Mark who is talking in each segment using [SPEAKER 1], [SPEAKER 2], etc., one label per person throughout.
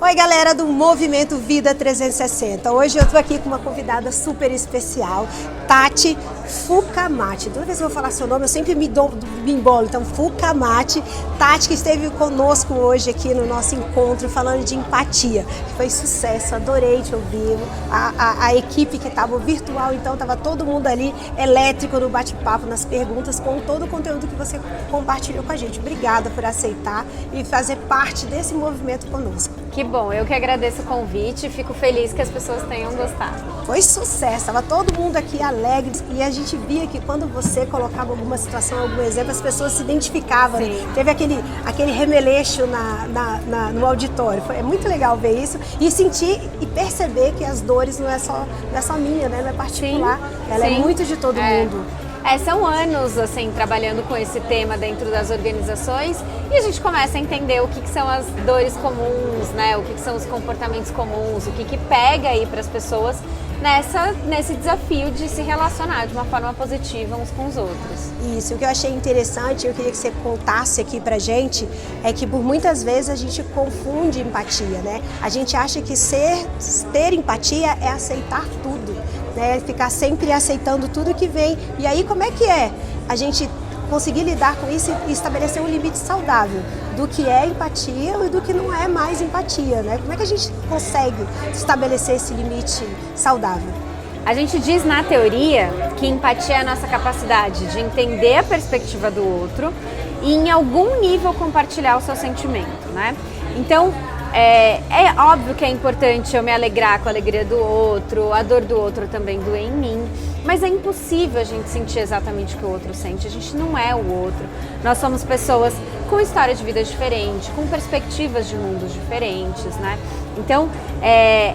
[SPEAKER 1] Oi galera do Movimento Vida 360, hoje eu tô aqui com uma convidada super especial, Tati Fukamati. Toda vez que eu vou falar seu nome eu sempre me embolo, então Fukamati. Tati que esteve conosco hoje aqui no nosso encontro falando de empatia, que foi sucesso, adorei te ouvir, a equipe que estava virtual, então estava todo mundo ali elétrico no bate-papo, nas perguntas, com todo o conteúdo que você compartilhou com a gente. Obrigada por aceitar e fazer parte desse movimento conosco.
[SPEAKER 2] Que bom, eu que agradeço o convite e fico feliz que as pessoas tenham gostado.
[SPEAKER 1] Foi sucesso, estava todo mundo aqui alegre e a gente via que quando você colocava alguma situação, algum exemplo, as pessoas se identificavam. Sim. Teve aquele remeleixo no auditório. É muito legal ver isso e sentir e perceber que as dores não é só minha, né? Não é particular, ela é muito de todo mundo.
[SPEAKER 2] São anos assim trabalhando com esse tema dentro das organizações e a gente começa a entender o que são as dores comuns, né? O que são os comportamentos comuns, o que pega aí para as pessoas nesse desafio de se relacionar de uma forma positiva uns com os outros.
[SPEAKER 1] Isso, o que eu achei interessante, eu queria que você contasse aqui pra gente, é que por muitas vezes a gente confunde empatia, né? A gente acha que ter empatia é aceitar tudo, né? Ficar sempre aceitando tudo que vem. E aí como é que é a gente conseguir lidar com isso e estabelecer um limite saudável do que é empatia e do que não é mais empatia, né? Como é que a gente consegue estabelecer esse limite saudável?
[SPEAKER 2] A gente diz na teoria que empatia é a nossa capacidade de entender a perspectiva do outro e em algum nível compartilhar o seu sentimento, né? Então, é óbvio que é importante eu me alegrar com a alegria do outro, a dor do outro também doer em mim, mas é impossível a gente sentir exatamente o que o outro sente, a gente não é o outro. Nós somos pessoas com história de vida diferente, com perspectivas de mundos diferentes, né? Então,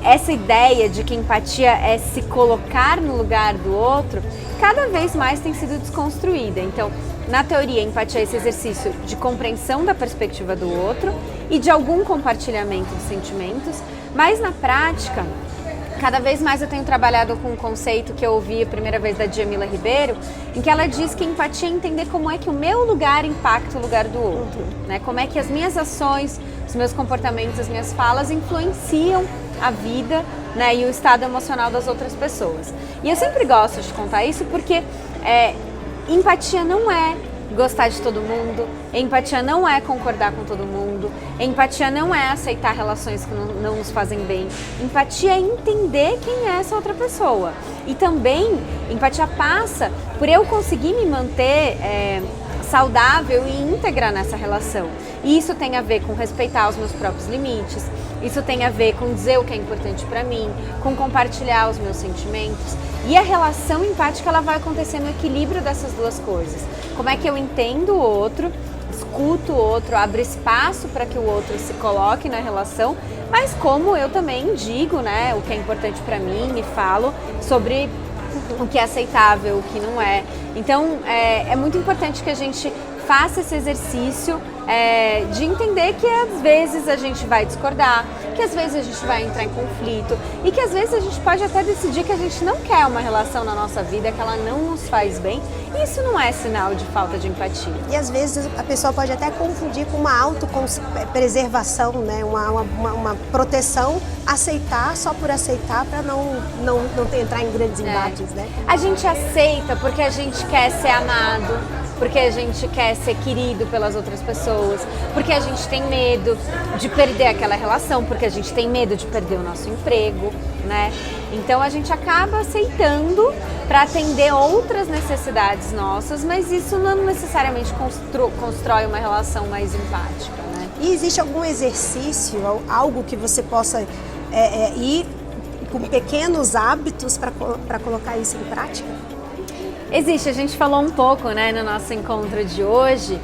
[SPEAKER 2] essa ideia de que empatia é se colocar no lugar do outro, cada vez mais tem sido desconstruída. Então, na teoria, empatia é esse exercício de compreensão da perspectiva do outro e de algum compartilhamento de sentimentos, mas na prática, cada vez mais eu tenho trabalhado com um conceito que eu ouvi a primeira vez da Djamila Ribeiro, em que ela diz que empatia é entender como é que o meu lugar impacta o lugar do outro, né? Como é que as minhas ações, os meus comportamentos, as minhas falas influenciam a vida, né, e o estado emocional das outras pessoas. E eu sempre gosto de contar isso porque empatia não é gostar de todo mundo, empatia não é concordar com todo mundo, empatia não é aceitar relações que não nos fazem bem, empatia é entender quem é essa outra pessoa. E também, empatia passa por eu conseguir me manter saudável e íntegra nessa relação. E isso tem a ver com respeitar os meus próprios limites, isso tem a ver com dizer o que é importante para mim, com compartilhar os meus sentimentos. E a relação empática ela vai acontecer no equilíbrio dessas duas coisas. Como é que eu entendo o outro, escuto o outro, abro espaço para que o outro se coloque na relação, mas como eu também digo, né, o que é importante para mim e falo sobre o que é aceitável, o que não é. Então, é muito importante que a gente faça esse exercício de entender que às vezes a gente vai discordar, que às vezes a gente vai entrar em conflito e que às vezes a gente pode até decidir que a gente não quer uma relação na nossa vida, que ela não nos faz bem. E isso não é sinal de falta de empatia.
[SPEAKER 1] E às vezes a pessoa pode até confundir com uma autopreservação, né? Uma proteção, aceitar só por aceitar para não entrar em grandes embates, né?
[SPEAKER 2] A gente aceita porque a gente quer ser amado, porque a gente quer ser querido pelas outras pessoas, porque a gente tem medo de perder aquela relação, porque a gente tem medo de perder o nosso emprego, né? Então a gente acaba aceitando para atender outras necessidades nossas, mas isso não necessariamente constrói uma relação mais empática, né?
[SPEAKER 1] E existe algum exercício, algo que você possa ir com pequenos hábitos para colocar isso em prática?
[SPEAKER 2] Existe, a gente falou um pouco, né, no nosso encontro de hoje.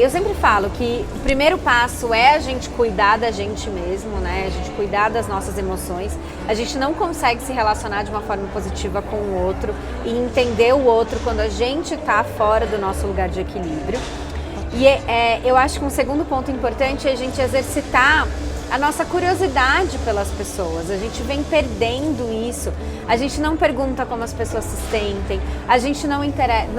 [SPEAKER 2] Eu sempre falo que o primeiro passo é a gente cuidar da gente mesmo, né? A gente cuidar das nossas emoções. A gente não consegue se relacionar de uma forma positiva com o outro e entender o outro quando a gente está fora do nosso lugar de equilíbrio. E eu acho que um segundo ponto importante é a gente exercitar a nossa curiosidade pelas pessoas. A gente vem perdendo isso. A gente não pergunta como as pessoas se sentem, a gente não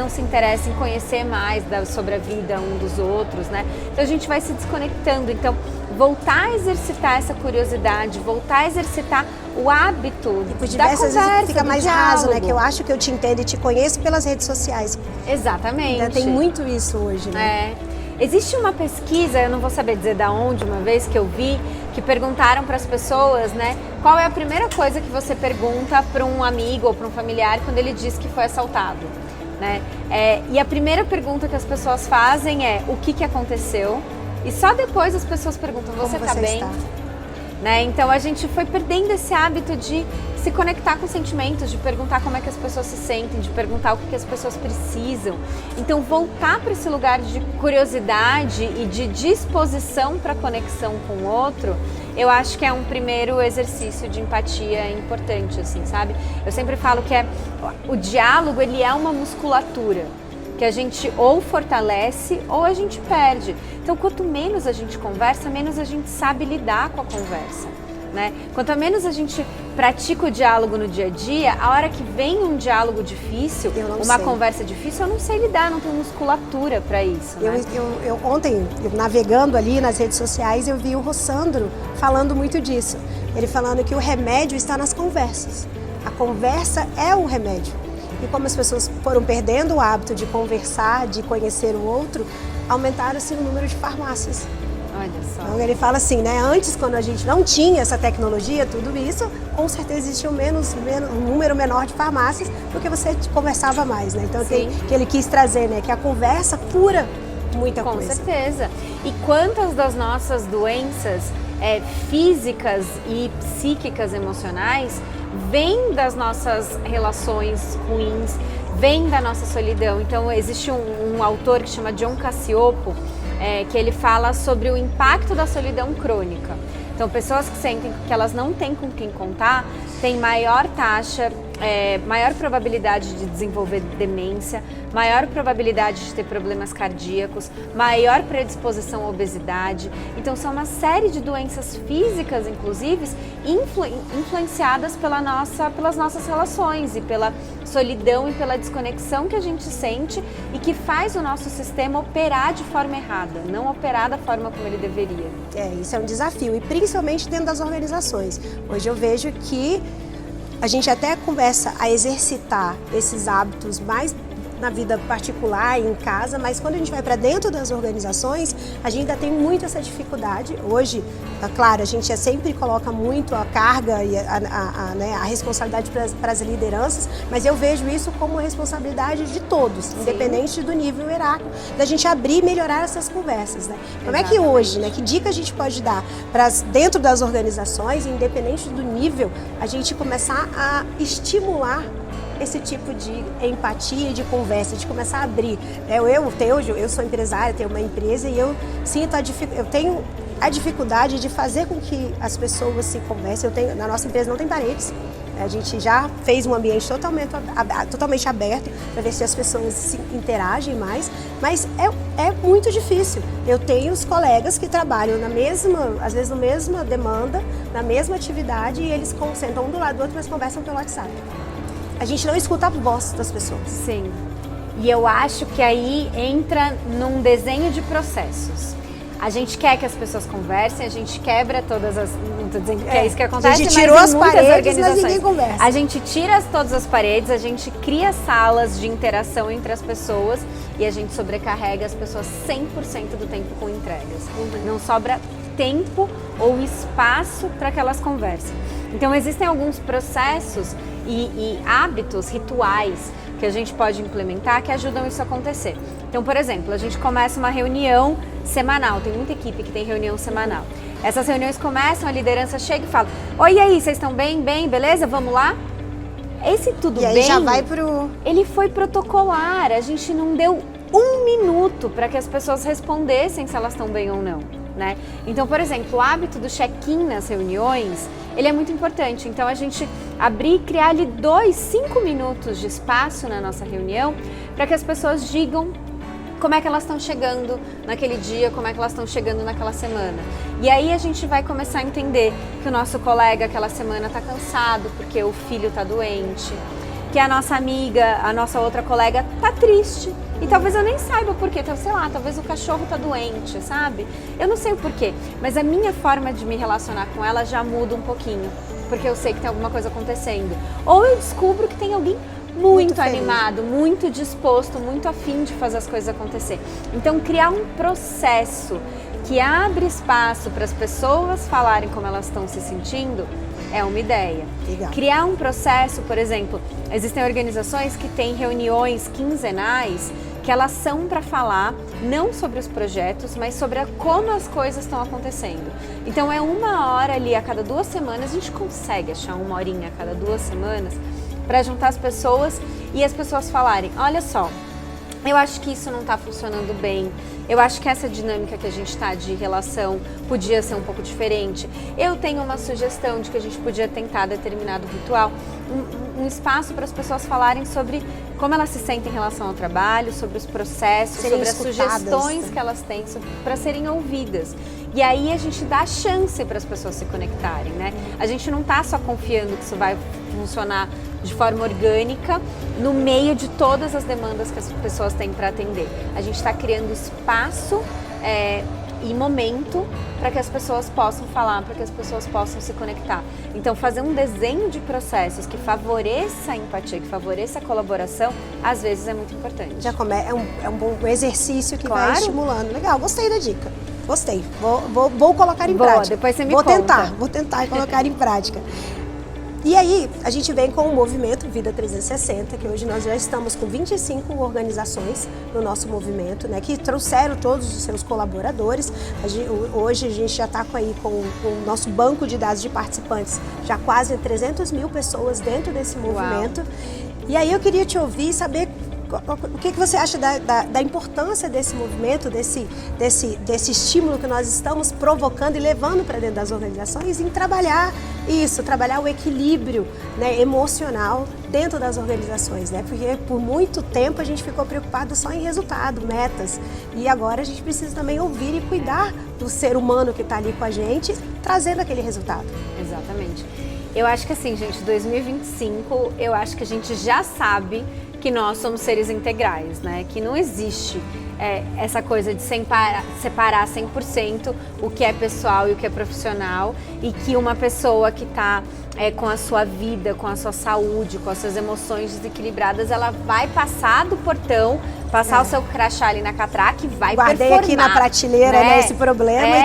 [SPEAKER 2] se interessa em conhecer mais sobre a vida um dos outros, né? Então a gente vai se desconectando. Então voltar a exercitar essa curiosidade, voltar a exercitar o hábito
[SPEAKER 1] E por
[SPEAKER 2] da
[SPEAKER 1] diversas
[SPEAKER 2] conversa,
[SPEAKER 1] vezes fica
[SPEAKER 2] do
[SPEAKER 1] mais
[SPEAKER 2] diálogo.
[SPEAKER 1] raso, né? Que eu acho que eu te entendo e te conheço pelas redes sociais.
[SPEAKER 2] Exatamente.
[SPEAKER 1] Ainda tem muito isso hoje, né?
[SPEAKER 2] Existe uma pesquisa, eu não vou saber dizer da onde, uma vez que eu vi, que perguntaram para as pessoas, né, qual é a primeira coisa que você pergunta para um amigo ou para um familiar quando ele diz que foi assaltado, né? E a primeira pergunta que as pessoas fazem é o que aconteceu, e só depois as pessoas perguntam, você está bem?
[SPEAKER 1] Está?
[SPEAKER 2] Né? Então a gente foi perdendo esse hábito de se conectar com sentimentos, de perguntar como é que as pessoas se sentem, de perguntar o que as pessoas precisam. Então voltar para esse lugar de curiosidade e de disposição para conexão com o outro, eu acho que é um primeiro exercício de empatia importante, assim, sabe? Eu sempre falo que o diálogo, ele é uma musculatura que a gente ou fortalece ou a gente perde. Então, quanto menos a gente conversa, menos a gente sabe lidar com a conversa, né? Quanto menos a gente pratica o diálogo no dia a dia, a hora que vem um diálogo difícil, uma conversa difícil, eu não sei lidar, não tenho musculatura para isso, né?
[SPEAKER 1] Ontem, navegando ali nas redes sociais, eu vi o Rossandro falando muito disso. Ele falando que o remédio está nas conversas. A conversa é o remédio. E como as pessoas foram perdendo o hábito de conversar, de conhecer o outro, aumentaram-se o número de farmácias.
[SPEAKER 2] Olha só.
[SPEAKER 1] Então ele fala assim, né? Antes, quando a gente não tinha essa tecnologia, tudo isso, com certeza existia um número menor de farmácias, porque você conversava mais, né? Então que ele quis trazer, né? Que a conversa cura muita coisa.
[SPEAKER 2] Com certeza. E quantas das nossas doenças físicas e psíquicas emocionais vêm das nossas relações ruins, vêm da nossa solidão. Então existe um autor que chama John Cacioppo, que ele fala sobre o impacto da solidão crônica. Então pessoas que sentem que elas não têm com quem contar, têm maior taxa, maior probabilidade de desenvolver demência, maior probabilidade de ter problemas cardíacos, maior predisposição à obesidade. Então são uma série de doenças físicas, inclusive, influenciadas pelas nossas relações e pela solidão e pela desconexão que a gente sente e que faz o nosso sistema operar de forma errada, não operar da forma como ele deveria.
[SPEAKER 1] Isso é um desafio, e principalmente dentro das organizações. Hoje eu vejo que a gente até começa a exercitar esses hábitos mais na vida particular, em casa, mas quando a gente vai para dentro das organizações, a gente ainda tem muito essa dificuldade. Hoje, é claro, a gente sempre coloca muito a carga e a responsabilidade para as lideranças, mas eu vejo isso como responsabilidade de todos, sim, independente do nível hierárquico, da gente abrir e melhorar essas conversas, né? Como é que hoje, né, que dica a gente pode dar para dentro das organizações, independente do nível, a gente começar a estimular esse tipo de empatia e de conversa, de começar a abrir. Eu sou empresária, tenho uma empresa e eu tenho a dificuldade de fazer com que as pessoas se conversem. Na nossa empresa não tem paredes. A gente já fez um ambiente totalmente aberto para ver se as pessoas se interagem mais, mas é muito difícil. Eu tenho os colegas que trabalham às vezes na mesma demanda, na mesma atividade, e eles sentam um do lado do outro, mas conversam pelo WhatsApp. A gente não escuta a voz das pessoas.
[SPEAKER 2] Sim. E eu acho que aí entra num desenho de processos. A gente quer que as pessoas conversem, a gente quebra todas as... Não estou dizendo que é isso que acontece,
[SPEAKER 1] a gente tirou as paredes, mas ninguém
[SPEAKER 2] organizações.
[SPEAKER 1] conversa.
[SPEAKER 2] A gente tira todas as paredes, a gente cria salas de interação entre as pessoas e a gente sobrecarrega as pessoas 100% do tempo com entregas. Não sobra tempo ou espaço para que elas conversem. Então existem alguns processos e hábitos, rituais que a gente pode implementar que ajudam isso a acontecer. Então, por exemplo, a gente começa uma reunião semanal, tem muita equipe que tem reunião semanal. Essas reuniões começam, a liderança chega e fala: oi, e aí, vocês estão bem? Bem, beleza? Vamos lá? Esse tudo bem,
[SPEAKER 1] e aí já vai
[SPEAKER 2] ele foi protocolar, a gente não deu um minuto para que as pessoas respondessem se elas estão bem ou não, né? Então, por exemplo, o hábito do check-in nas reuniões, ele é muito importante. Então, a gente abrir e criar ali 5 minutos de espaço na nossa reunião para que as pessoas digam como é que elas estão chegando naquele dia, como é que elas estão chegando naquela semana. E aí a gente vai começar a entender que o nosso colega aquela semana está cansado porque o filho está doente, que a nossa amiga, a nossa outra colega está triste E talvez eu nem saiba o porquê, então, sei lá, talvez o cachorro tá doente, sabe? Eu não sei o porquê, mas a minha forma de me relacionar com ela já muda um pouquinho, porque eu sei que tem alguma coisa acontecendo. Ou eu descubro que tem alguém muito animado, muito disposto, muito afim de fazer as coisas acontecer. Então, criar um processo que abre espaço para as pessoas falarem como elas estão se sentindo é uma ideia.
[SPEAKER 1] Legal.
[SPEAKER 2] Criar um processo, por exemplo, existem organizações que têm reuniões quinzenais que elas são para falar não sobre os projetos, mas sobre como as coisas estão acontecendo. Então é 1 hora ali a cada 2 semanas, a gente consegue achar 1 horinha a cada 2 semanas para juntar as pessoas e as pessoas falarem, olha só, eu acho que isso não está funcionando bem, eu acho que essa dinâmica que a gente está de relação podia ser um pouco diferente, eu tenho uma sugestão de que a gente podia tentar determinado ritual, um espaço para as pessoas falarem sobre como elas se sentem em relação ao trabalho, sobre os processos, sobre as sugestões que elas têm para serem ouvidas. E aí a gente dá chance para as pessoas se conectarem, né? A gente não está só confiando que isso vai funcionar de forma orgânica no meio de todas as demandas que as pessoas têm para atender. A gente está criando espaço e momento para que as pessoas possam falar, para que as pessoas possam se conectar. Então, fazer um desenho de processos que favoreça a empatia, que favoreça a colaboração, às vezes é muito importante.
[SPEAKER 1] É um bom exercício que vai estimulando. Legal, gostei da dica. Gostei. Vou colocar em prática.
[SPEAKER 2] Depois você me conta.
[SPEAKER 1] Vou tentar colocar em prática. E aí, a gente vem com o movimento Vida 360, que hoje nós já estamos com 25 organizações no nosso movimento, né, que trouxeram todos os seus colaboradores. Hoje a gente já está com o nosso banco de dados de participantes, já quase 300 mil pessoas dentro desse movimento. Uau. E aí eu queria te ouvir e saber o que você acha da importância desse movimento, desse estímulo que nós estamos provocando e levando para dentro das organizações em trabalhar o equilíbrio, né, emocional dentro das organizações, né? Porque por muito tempo a gente ficou preocupado só em resultado, metas, e agora a gente precisa também ouvir e cuidar do ser humano que está ali com a gente, trazendo aquele resultado.
[SPEAKER 2] Exatamente. Eu acho que assim, gente, 2025, eu acho que a gente já sabe que nós somos seres integrais, né? Que não existe essa coisa de separar 100% o que é pessoal e o que é profissional, e que uma pessoa que está com a sua vida, com a sua saúde, com as suas emoções desequilibradas, ela vai passar do portão, passar o seu crachá ali na catraca e vai performar.
[SPEAKER 1] Guardei aqui na prateleira, né, esse problema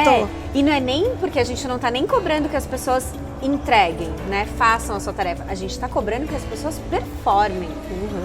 [SPEAKER 2] e não é nem porque a gente não está nem cobrando que as pessoas entreguem, né, façam a sua tarefa. A gente está cobrando que as pessoas performem,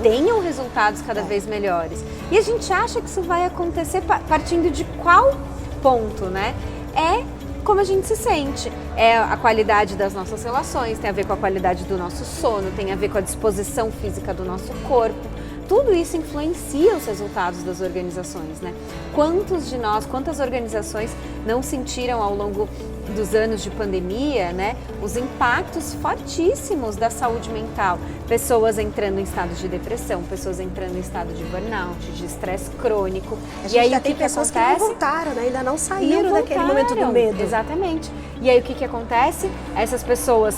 [SPEAKER 2] tenham resultados cada vez melhores. E a gente acha que isso vai acontecer partindo de qual ponto, né? É como a gente se sente, é a qualidade das nossas relações, tem a ver com a qualidade do nosso sono, tem a ver com a disposição física do nosso corpo. Tudo isso influencia os resultados das organizações, né? Quantos de nós, quantas organizações não sentiram ao longo dos anos de pandemia, né, os impactos fortíssimos da saúde mental? Pessoas entrando em estado de depressão, pessoas entrando em estado de burnout, de estresse crônico.
[SPEAKER 1] E aí o que pessoas acontece? Que não voltaram, né? Ainda não saíram daquele momento do medo.
[SPEAKER 2] Exatamente. E aí o que acontece? Essas pessoas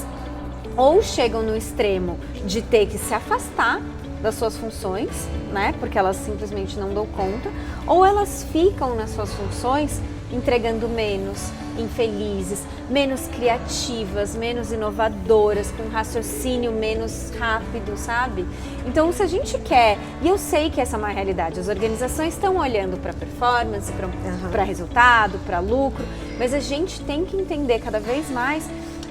[SPEAKER 2] ou chegam no extremo de ter que se afastar das suas funções, né, porque elas simplesmente não dão conta, ou elas ficam nas suas funções entregando menos, infelizes, menos criativas, menos inovadoras, com raciocínio menos rápido, sabe? Então, se a gente quer, e eu sei que essa é uma realidade, as organizações estão olhando para performance, para resultado, para lucro, mas a gente tem que entender cada vez mais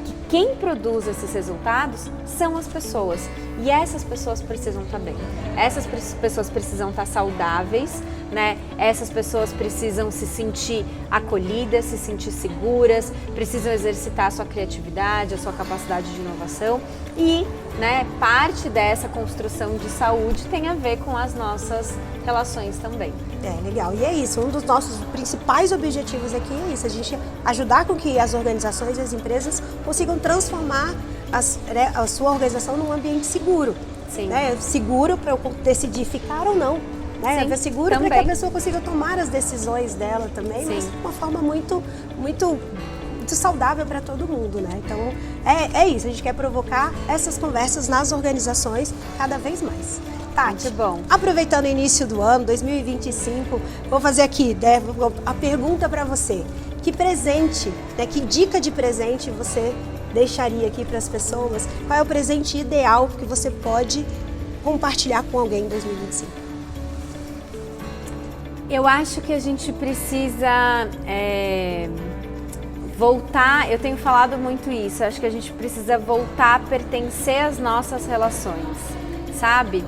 [SPEAKER 2] que quem produz esses resultados são as pessoas. E essas pessoas precisam estar bem. Essas pessoas precisam estar saudáveis, né? Essas pessoas precisam se sentir acolhidas, se sentir seguras, precisam exercitar a sua criatividade, a sua capacidade de inovação. E, né, parte dessa construção de saúde tem a ver com as nossas relações também.
[SPEAKER 1] Legal. E é isso, um dos nossos principais objetivos aqui é isso, a gente ajudar com que as organizações e as empresas consigam transformar a sua organização num ambiente seguro.
[SPEAKER 2] Sim.
[SPEAKER 1] Né? Seguro para eu decidir ficar ou não. Né?
[SPEAKER 2] Sim,
[SPEAKER 1] seguro para que a pessoa consiga tomar as decisões dela também, mas de uma forma muito saudável para todo mundo, né? Então, é isso, a gente quer provocar essas conversas nas organizações cada vez mais. Tati,
[SPEAKER 2] muito bom.
[SPEAKER 1] Aproveitando o início do ano, 2025, vou fazer aqui, né, a pergunta para você. Que presente, né, que dica de presente você deixaria aqui para as pessoas? Qual é o presente ideal que você pode compartilhar com alguém em 2025?
[SPEAKER 2] Eu acho que a gente precisa voltar, eu tenho falado muito isso, acho que a gente precisa voltar a pertencer às nossas relações, sabe?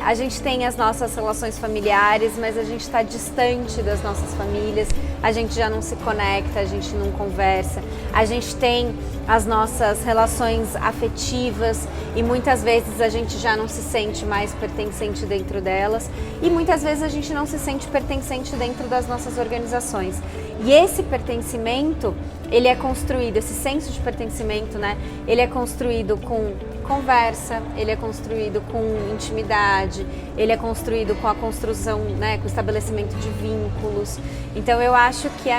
[SPEAKER 2] A gente tem as nossas relações familiares, mas a gente está distante das nossas famílias, a gente já não se conecta, a gente não conversa, a gente tem as nossas relações afetivas e muitas vezes a gente já não se sente mais pertencente dentro delas e muitas vezes a gente não se sente pertencente dentro das nossas organizações. E esse pertencimento, ele é construído, esse senso de pertencimento, né? Ele é construído com conversa, ele é construído com intimidade, ele é construído com a construção, né, com o estabelecimento de vínculos. Então eu acho que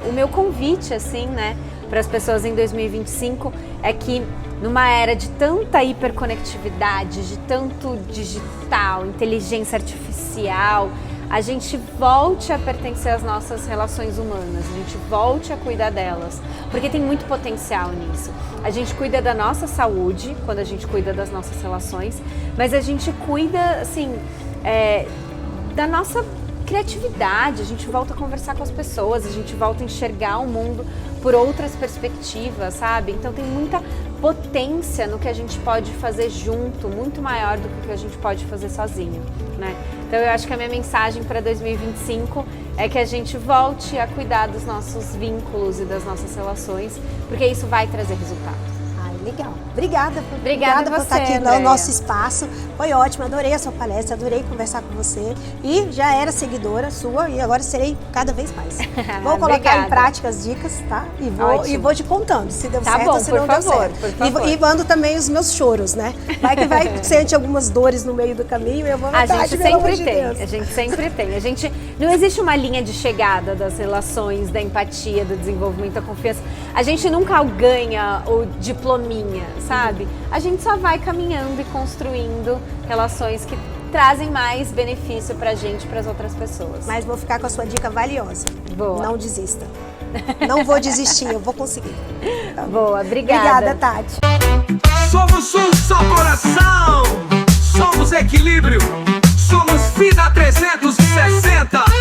[SPEAKER 2] o meu convite, assim, né, para as pessoas em 2025 é que numa era de tanta hiperconectividade, de tanto digital, inteligência artificial, a gente volte a pertencer às nossas relações humanas, a gente volte a cuidar delas, porque tem muito potencial nisso. A gente cuida da nossa saúde, quando a gente cuida das nossas relações, mas a gente cuida, assim, da nossa criatividade, a gente volta a conversar com as pessoas, a gente volta a enxergar o mundo por outras perspectivas, sabe? Então tem muita potência no que a gente pode fazer junto, muito maior do que o que a gente pode fazer sozinho, né? Então eu acho que a minha mensagem para 2025 é que a gente volte a cuidar dos nossos vínculos e das nossas relações, porque isso vai trazer resultado.
[SPEAKER 1] Legal. Obrigada
[SPEAKER 2] Obrigada
[SPEAKER 1] por estar aqui
[SPEAKER 2] Andréia.
[SPEAKER 1] no nosso espaço. Foi ótimo, adorei a sua palestra, adorei conversar com você. E já era seguidora sua e agora serei cada vez mais. Vou colocar em prática as dicas, tá? E vou te contando se deu certo ou se não deu certo.
[SPEAKER 2] E
[SPEAKER 1] mando também os meus choros, né? Vai que sente algumas dores no meio do caminho e eu vou
[SPEAKER 2] A gente sempre tem, a gente sempre tem. Não existe uma linha de chegada das relações, da empatia, do desenvolvimento, da confiança. A gente nunca ganha o diplominha, sabe? A gente só vai caminhando e construindo relações que trazem mais benefício pra gente e pras outras pessoas.
[SPEAKER 1] Mas vou ficar com a sua dica valiosa.
[SPEAKER 2] Boa.
[SPEAKER 1] Não desista. Não vou desistir, eu vou conseguir.
[SPEAKER 2] Boa, obrigada.
[SPEAKER 1] Obrigada, Tati.
[SPEAKER 3] Somos um só coração, somos equilíbrio, somos Vida 360.